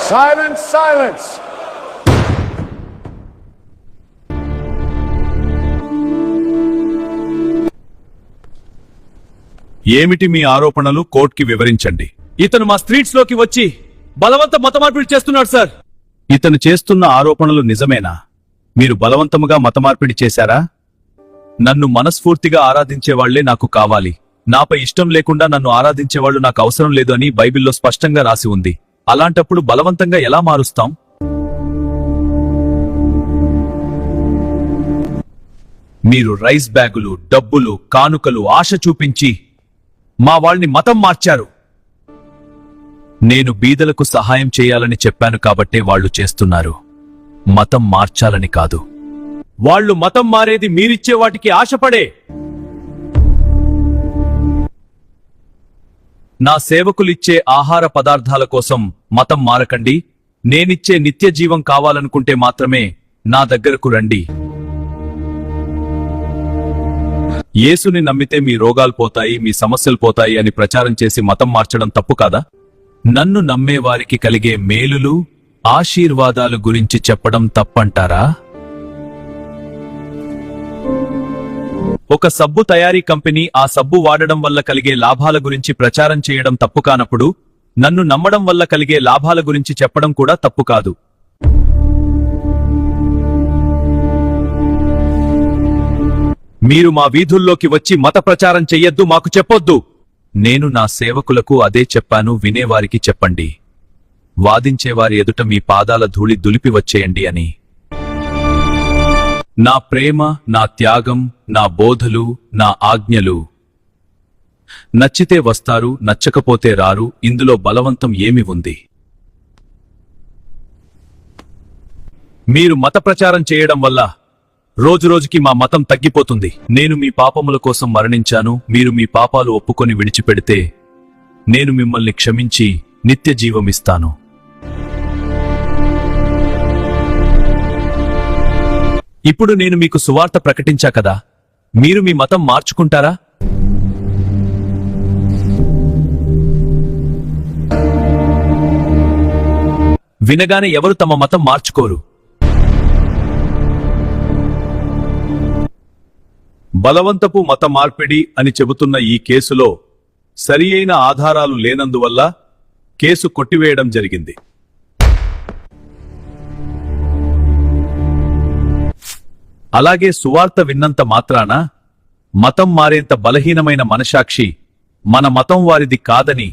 Silence, silence. ఏమిటి మీ ఆరోపణలు? కోర్టుకి వివరించండి. ఇతను మా స్ట్రీట్స్ లోకి వచ్చి బలవంత మతమార్పిడి చేస్తున్నాడు సార్. ఇతను చేస్తున్న ఆరోపణలు నిజమేనా? మీరు బలవంతముగా మతమార్పిడి చేశారా? నన్ను మనస్ఫూర్తిగా ఆరాధించేవాళ్లే నాకు కావాలి. నాపై ఇష్టం లేకుండా నన్ను ఆరాధించేవాళ్లు నాకు అవసరం లేదు అని బైబిల్లో స్పష్టంగా రాసి ఉంది. అలాంటప్పుడు బలవంతంగా ఎలా మారుస్తాం? మీరు రైస్ బ్యాగులు, డబ్బులు, కానుకలు ఆశ చూపించి మా వాళ్ళని మతం మార్చారు. నేను బీదలకు సహాయం చేయాలని చెప్పాను కాబట్టే వాళ్ళు చేస్తున్నారు, మతం మార్చాలని కాదు. వాళ్ళు మతం మారేది మీరిచ్చే వాటికి ఆశపడే. నా సేవకులిచ్చే ఆహార పదార్థాల కోసం మతం మారకండి. నేనిచ్చే నిత్య జీవం కావాలనుకుంటే మాత్రమే నా దగ్గరకు రండి. యేసుని నమ్మితే మీ రోగాలు పోతాయి, మీ సమస్యలు పోతాయి అని ప్రచారం చేసి మతం మార్చడం తప్పు కాదా? నన్ను నమ్మేవారికి కలిగే మేలులు, ఆశీర్వాదాలు గురించి చెప్పడం తప్పంటారా? ఒక సబ్బు తయారీ కంపెనీ ఆ సబ్బు వాడడం వల్ల కలిగే లాభాల గురించి ప్రచారం చేయడం తప్పు కానప్పుడు, నన్ను నమ్మడం వల్ల కలిగే లాభాల గురించి చెప్పడం కూడా తప్పు కాదు. మీరు మా వీధుల్లోకి వచ్చి మత ప్రచారం చెయ్యొద్దు, మాకు చెప్పొద్దు. నేను నా సేవకులకు అదే చెప్పాను, వినేవారికి చెప్పండి. వాదించేవారి ఎదుట మీ పాదాల ధూళి దులిపి వచ్చేయండి అని. నా ప్రేమ, నా త్యాగం, నా బోధలు, నా ఆజ్ఞలు నచ్చితే వస్తారు, నచ్చకపోతే రారు. ఇందులో బలవంతం ఏమి ఉంది? మీరు మత ప్రచారం చేయడం వల్ల రోజురోజుకి మా మతం తగ్గిపోతుంది. నేను మీ పాపముల కోసం మరణించాను. మీరు మీ పాపాలు ఒప్పుకొని విడిచిపెడితే నేను మిమ్మల్ని క్షమించి నిత్య జీవమిస్తాను. ఇప్పుడు నేను మీకు సువార్త ప్రకటించా కదా, మీరు మీ మతం మార్చుకుంటారా? వినగానే ఎవరు తమ మతం మార్చుకోరు. బలవంతపు మత మార్పిడి అని చెబుతున్న ఈ కేసులో సరియైన ఆధారాలు లేనందువల్ల కేసు కొట్టివేయడం జరిగింది. అలాగే సువార్త విన్నంత మాత్రాన మతం మారేంత బలహీనమైన మనసాక్షి మన మతం వారిది కాదని